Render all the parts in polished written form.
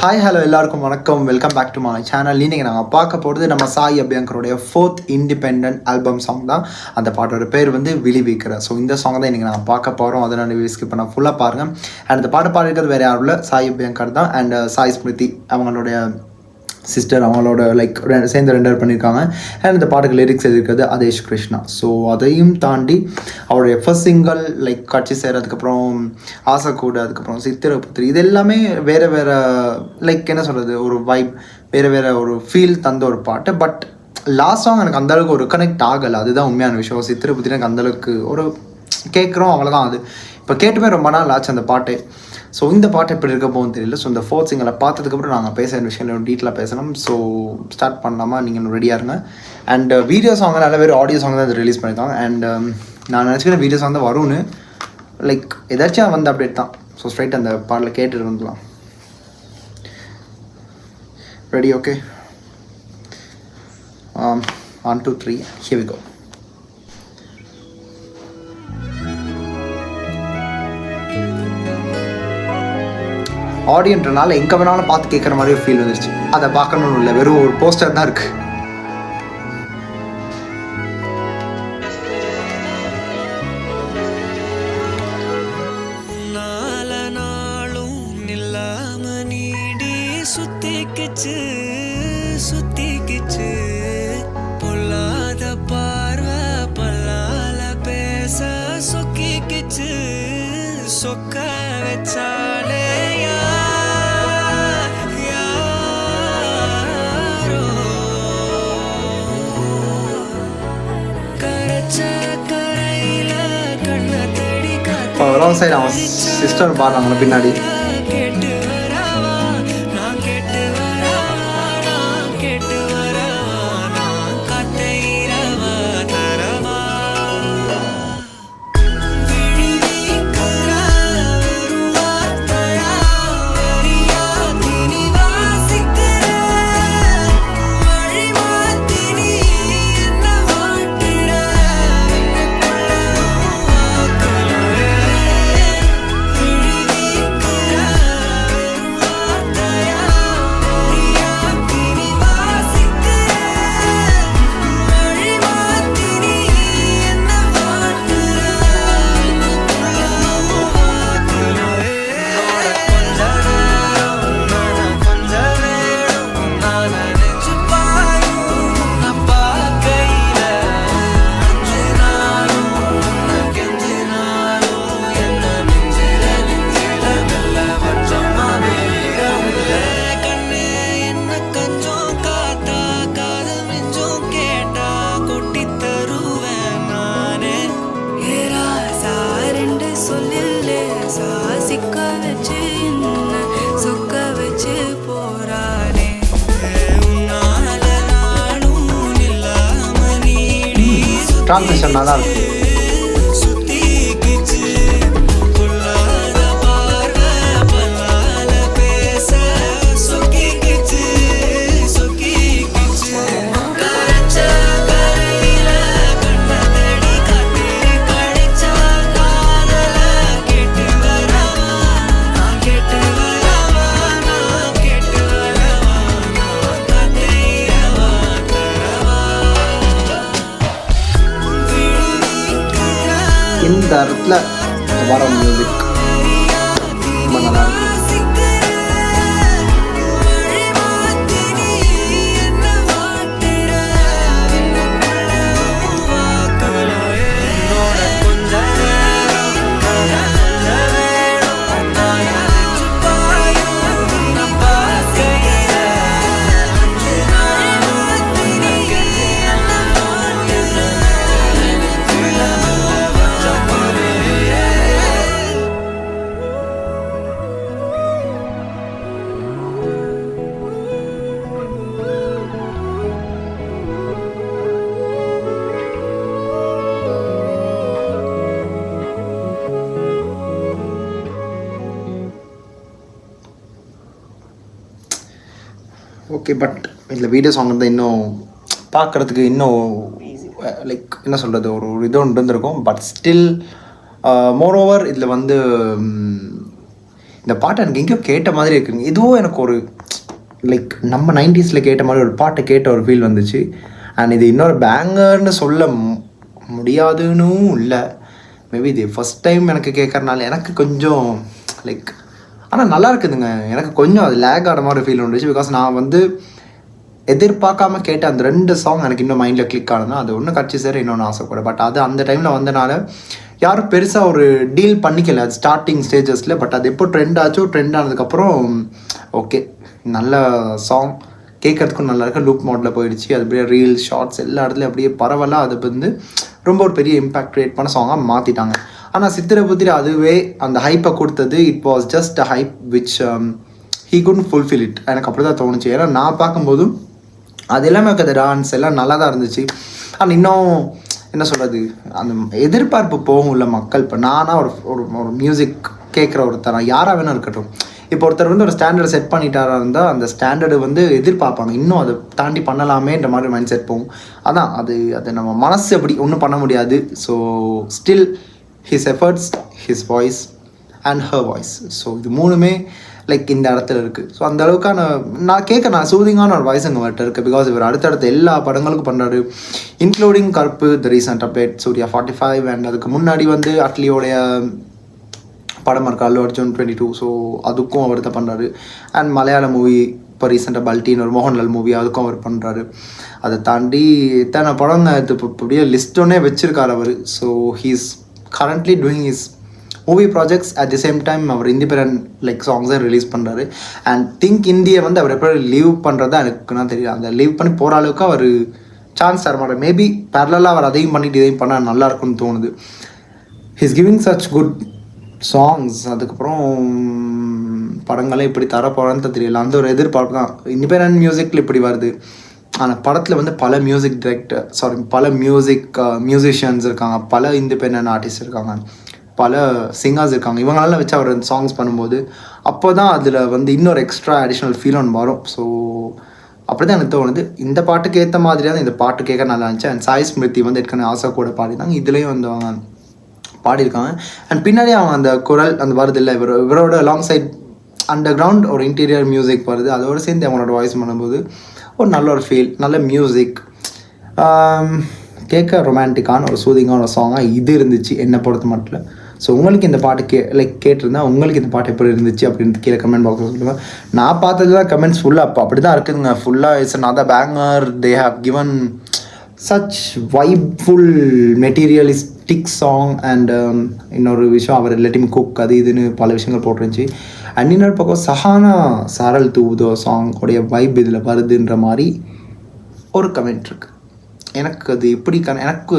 Hi hello எல்லாருக்கும் வணக்கம். Welcome back to my channel. நீங்கள் நாங்கள் பார்க்க போகிறது நம்ம சாய் அபியங்கருடைய 4th இண்டிபெண்டன்ட் ஆல்பம் சாங் தான். அந்த பாட்டோட பேர் வந்து விழி வீக்கிற. ஸோ இந்த சாங் தான் இன்றைக்கி நாங்கள் பார்க்க போகிறோம். அதை நான் ஸ்கிப் பண்ண ஃபுல்லாக பாருங்கள். அண்ட் இந்த பாட்டு பாடிருக்கிறது வேறு யாரும் இல்லை, சாய் அபியங்கர் தான். அண்ட் சாய் ஸ்மிருதி அவங்களுடைய சிஸ்டர், அவங்களோட சேர்ந்து ரெண்டர் பண்ணியிருக்காங்க. அண்ட் இந்த பாட்டுக்கு லிரிக்ஸ் எழுதியிருக்கிறது அதேஷ் கிருஷ்ணா. ஸோ அதையும் தாண்டி அவருடைய ஃபர்ஸ்ட் சிங்கிள் காட்சி சேர், அதுக்கப்புறம் ஆசை கூட, அதுக்கப்புறம் சித்திரபுத்திரி, இது எல்லாமே வேறு வேறு என்ன சொல்கிறது, ஒரு வைப், வேறு ஒரு ஃபீல் தந்த ஒரு பாட்டு. பட் லாஸ்ட் சாங் எனக்கு அந்தளவுக்கு ஒரு கனெக்ட் ஆகலை. அதுதான் உண்மையான விஷயம். சித்திரபுத்திரி எனக்கு அந்தளவுக்கு ஒரு கேட்குறோம், அவ்வளோதான். அது இப்போ கேட்டுமே ரொம்ப நாள் ஆச்சு அந்த பாட்டு. ஸோ இந்த பாட்டு எப்படி இருக்க போகும் தெரியல. ஸோ இந்த 4th சிங்கிளை பார்த்ததுக்கப்புறம் நாங்கள் பேசுகிற விஷயம் டீட்டெயிலாக பேசணும். ஸோ ஸ்டார்ட் பண்ணலாமா? நீங்கள் ரெடியாக இருங்க. அண்ட் வீடியோ சாங் நல்ல பேர் ஆடியோ சாங் தான் ரிலீஸ் பண்ணியிருக்காங்க. அண்ட் நான் நினச்சிக்கிறேன் வீடியோ சாங் தான் வரும்னு, ஏதாச்சும் வந்த அப்டேட் தான். ஸோ ஸ்ட்ரைட் அந்த பாட்டில் கேட்டுட்டு வந்துடலாம். Ready? Okay, 1 2 3 here we go. ஆடியன்றனால எங்கே வேணாலும் பார்த்து கேட்குற மாதிரி ஒரு ஃபீல் வந்துருச்சு. அதை பார்க்கணும்னு இல்லை, வெறும் ஒரு போஸ்டர் தான் இருக்குது. சுத்திக்கிச்சு பொல்லாத பார்வை பல்லால பேச சொக்கிக்கிச்சு சொக்க வச்சாலே ராங் சைடு அவன் சிஸ்டர் பாடுறாங்களா பின்னாடி. ட்ரான்ஸ்லேஷன் நல்லா இருக்கு. இந்த இடத்துல வர மியூசிக் ரொம்ப நல்லா இருக்கு. ஓகே, பட் இதில் வீடியோ சாங் வந்து இன்னும் பார்க்குறதுக்கு இன்னும் என்ன சொல்கிறது, ஒரு இது ஒன்று இருந்திருக்கும். பட் ஸ்டில் மோரோவர் இதில் வந்து இந்த பாட்டு எனக்கு எங்கேயோ கேட்ட மாதிரி இருக்குங்க. இதுவும் எனக்கு ஒரு லைக் நம்ம 90s கேட்ட மாதிரி ஒரு பாட்டை கேட்ட ஒரு ஃபீல் வந்துச்சு. அண்ட் இது இன்னொரு பேங்கர்னு சொல்ல முடியாதுன்னு இல்லை. மேபி இது ஃபஸ்ட் டைம் எனக்கு கேட்குறனால எனக்கு கொஞ்சம் லைக் ஆனால் நல்லா இருக்குதுங்க. எனக்கு கொஞ்சம் அது லேக் ஆன மாதிரி ஃபீல் வந்துச்சு. பிகாஸ் நான் வந்து எதிர்பார்க்காம கேட்ட அந்த 2 சாங் எனக்கு இன்னும் மைண்டில் கிளிக் ஆனதுன்னா அது ஒன்று கட்சி சார் இன்னொன்று ஆசைப்பட. பட் அது அந்த டைமில் வந்தனால யாரும் பெருசாக ஒரு டீல் பண்ணிக்கல அது ஸ்டார்டிங் ஸ்டேஜஸில். பட் அது எப்போ ட்ரெண்ட் ஆச்சோ, ட்ரெண்ட் ஆனதுக்கப்புறம் ஓகே நல்ல சாங் கேட்குறதுக்கும் நல்லா இருக்குது. லூப் மோடில் போயிடுச்சு. அது அப்படியே ரீல்ஸ் ஷார்ட்ஸ் எல்லா இடத்துலையும் அப்படியே பரவலாக அது வந்து ரொம்ப ஒரு பெரிய இம்பேக்ட் க்ரியேட் பண்ண சாங்காக மாற்றிட்டாங்க. ஆனால் சித்திரை புத்திரி அதுவே அந்த ஹைப்பை கொடுத்தது. It was just a hype which he couldn't fulfil it. எனக்கு அப்படி தான் தோணுச்சு. ஏன்னா நான் பார்க்கும்போதும் அது எல்லாமே அந்த டான்ஸ் எல்லாம் நல்லா தான் இருந்துச்சு. ஆனால் இன்னும் என்ன சொல்கிறது, அந்த எதிர்பார்ப்பு போகும்ல மக்கள். இப்போ நானாக ஒரு ஒரு மியூசிக் கேட்குற ஒருத்தர் யாராக வேணும் இருக்கட்டும், இப்போ ஒருத்தர் வந்து ஒரு ஸ்டாண்டர்ட் செட் பண்ணிட்டாரா இருந்தால் அந்த ஸ்டாண்டர்டு வந்து எதிர்பார்ப்பாங்க, இன்னும் அதை தாண்டி பண்ணலாமேன்ற மாதிரி மைண்ட் செட் போகும். அதான் அது நம்ம மனசு அப்படி ஒன்றும் பண்ண முடியாது. So still his efforts, his voice and her voice, so இது 3மே லைக் இந்த இடத்துல இருக்குது. ஸோ அந்த அளவுக்கான நான் சூதிங்கான ஒரு வாய்ஸ் அங்கே அவர்கிட்ட இருக்குது. பிகாஸ் இவர் அடுத்தடுத்த எல்லா படங்களுக்கும் பண்ணுறாரு, including Karuppu, the recent update, Suriya 45, and அதுக்கு முன்னாடி வந்து அட்லியோடைய படம் இருக்கா அல்லு அர்ஜுன் 22, ஸோ அதுக்கும் அவர் தான் பண்ணுறாரு. அண்ட் மலையாள மூவி இப்போ ரீசெண்டாக பல்ட்டின்னு ஒரு மோகன்லால் மூவி, அதுக்கும் அவர் பண்ணுறாரு. அதை தாண்டி இத்தனை படங்க இது அப்படியே லிஸ்ட் ஒன்னே வச்சுருக்கார் அவர். So he's currently doing his movie projects at the same time அவர் இண்டிபெண்டன்ட் லைக் சாங்ஸை ரிலீஸ் பண்ணுறாரு. அண்ட் திங்க் இந்தியை வந்து அவர் எப்படி லீவ் பண்ணுறதா எனக்குன்னா தெரியல. அந்த லீவ் பண்ணி போகிற அளவுக்கு அவர் சான்ஸ் தர மாட்டார். மேபி பேரலாக அவர் அதையும் பண்ணிட்டு இதையும் பண்ணால் நல்லா இருக்கும்னு தோணுது. He's giving such good songs. அதுக்கப்புறம் படங்களே இப்படி தர போகிறான்னு தெரியல. அந்த ஒரு எதிர்பார்ப்பு தான். இண்டிபெண்டன்ட் மியூசிக்கில் இப்படி வருது. ஆனால் படத்தில் வந்து பல மியூசிக் டைரக்டர் பல மியூசிஷியன்ஸ் இருக்காங்க, பல இண்டிபெண்டன்ட் ஆர்டிஸ்ட் இருக்காங்க, பல சிங்கர்ஸ் இருக்காங்க. இவங்களெல்லாம் வச்சு அவர் சாங்ஸ் பண்ணும்போது அப்போ தான் அதில் வந்து இன்னொரு எக்ஸ்ட்ரா அடிஷ்னல் ஃபீல் ஒன்று வரும். ஸோ அப்படி தான் எனக்கு தோணுது. இந்த பாட்டுக்கு ஏற்ற மாதிரியான இந்த பாட்டு கேட்க நல்லா இருந்துச்சு. அண்ட் சாய் ஸ்மிருதி வந்து ஏற்கனவே ஆசை கூட பாடினாங்க, இதுலேயும் வந்து அவங்க பாடியிருக்காங்க. அண்ட் பின்னாடி அவங்க அந்த குரல் அந்த வருது இல்லை, இவரோட லாங் சைட் அண்டர் கிரவுண்ட் ஒரு இன்டீரியர் மியூசிக் வருது, அதோடு சேர்ந்து அவங்களோட வாய்ஸ் பண்ணும்போது ஒரு நல்ல ஒரு ஃபீல், நல்ல மியூசிக், கேட்க ரொமான்டிக்கான ஒரு சூதிங்கான ஒரு சாங்காக இது இருந்துச்சு என்னை பொறுத்த மட்டும். ஸோ உங்களுக்கு இந்த பாட்டு கேட்டிருந்தா உங்களுக்கு இந்த பாட்டு எப்படி இருந்துச்சு அப்படின்னு கீழே கமெண்ட் பாக்ஸில் சொல்லுங்கள். நான் பார்த்தது தான் கமெண்ட்ஸ் ஃபுல்லாக அப்படி தான் இருக்குதுங்க. ஃபுல்லாக it's another banger, they have given such vibeful materialistic song. And இன்னொரு விஷயம் அவர் லெட்டிம் குக் அது இதுன்னு பல விஷயங்கள் போட்டுருந்துச்சு. அண்ட் இன்னொரு பக்கம் சஹானா சாரல் தூவுதோ சாங் உடைய வைப் இதில் வருதுன்ற மாதிரி ஒரு கமெண்ட் இருக்குது. எனக்கு அது எப்படி எனக்கு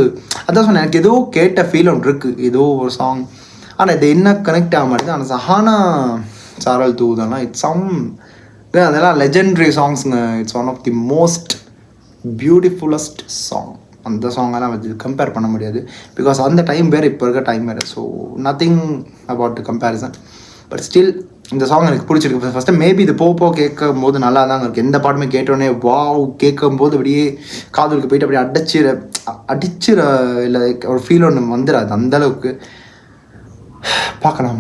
அதான் சொன்னேன், எனக்கு ஏதோ கேட்ட ஃபீல் ஒன்று இருக்குது, ஏதோ ஒரு சாங். ஆனால் இது என்ன கனெக்ட் ஆக மாட்டேது. ஆனால் சஹானா சாரல் தூவுதோன்னா அதெல்லாம் லெஜெண்டரி சாங்ஸுங்க. It's one of the most beautifullest song. அந்த சாங்கெல்லாம் வச்சு கம்பேர் பண்ண முடியாது. பிகாஸ் அந்த டைம் வேறு, இப்போ இருக்க டைம் வேறு. So nothing about comparison. But still இந்த சாங் எனக்கு பிடிச்சிருக்கு. ஃபஸ்ட்டு மேபி இது போக கேட்கும் போது நல்லா தாங்க இருக்குது. எந்த பாட்டுமே கேட்டோடனே வாவ் கேட்கும்போது அப்படியே காதலுக்கு போயிட்டு அப்படியே அடிச்சிட இல்லை ஒரு ஃபீல் ஒன்று வந்துடாது அந்தளவுக்கு. பார்க்கலாம்,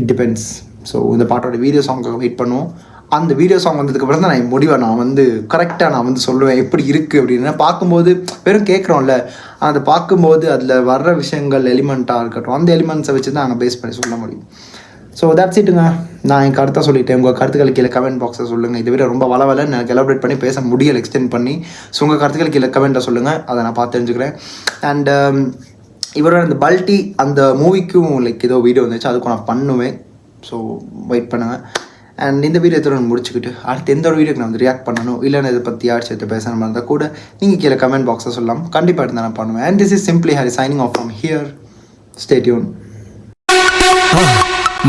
இட் டிபெண்ட்ஸ். ஸோ இந்த பாட்டோட வீடியோ சாங்காக வெயிட் பண்ணுவோம். அந்த வீடியோ சாங் வந்ததுக்கப்புறம் தான் நான் வந்து கரெக்டாக நான் வந்து சொல்லுவேன் எப்படி இருக்குது அப்படின்னு. பார்க்கும்போது வெறும் கேட்குறோம்ல, அதை பார்க்கும்போது அதில் வர்ற விஷயங்கள் எலிமெண்ட்டாக இருக்கட்டும், அந்த எலிமெண்ட்ஸை வச்சு தான் நாங்கள் பேஸ் பண்ணி சொல்ல முடியும். ஸோ தட்ஸ் இட்டுங்க. நான் என் கருத்தாக சொல்லிட்டேன். உங்கள் கருத்துக்கள் கீழே கமெண்ட் பாக்ஸில் சொல்லுங்கள். இதை விட ரொம்ப வளவலன்னு எனக்கு எலாபரேட் பண்ணி பேச முடியலை, எக்ஸ்டெண்ட் பண்ணி. ஸோ உங்கள் கருத்துக்கள் கீழே கமெண்ட்டை சொல்லுங்கள், அதை நான் பார்த்து தெரிஞ்சுக்கிறேன். அண்ட் இவரோட அந்த பல்ட்டி அந்த மூவிக்கும் லைக் ஏதோ வீடியோ வந்துச்சு, அதுக்கும் நான் பண்ணுவேன். ஸோ வெயிட் பண்ணுங்கள். அண்ட் இந்த வீடியோ எத்தனை முடிச்சுக்கிட்டு அடுத்து எந்த ஒரு வீடியோக்கு நான் வந்து ரியாக்ட் பண்ணணும் இல்லைன்னு இதை பற்றி யார் சேர்த்து பேசணும் இருந்தால் கூட நீங்கள் கீழே கமெண்ட் பாக்ஸில் சொல்லலாம். கண்டிப்பாக எடுத்து நான் பண்ணுவேன். And this is simply Hari signing off from here. Stay tune.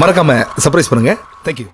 மறக்காம சர்ப்ரைஸ் பண்ணுங்க. தேங்க்யூ.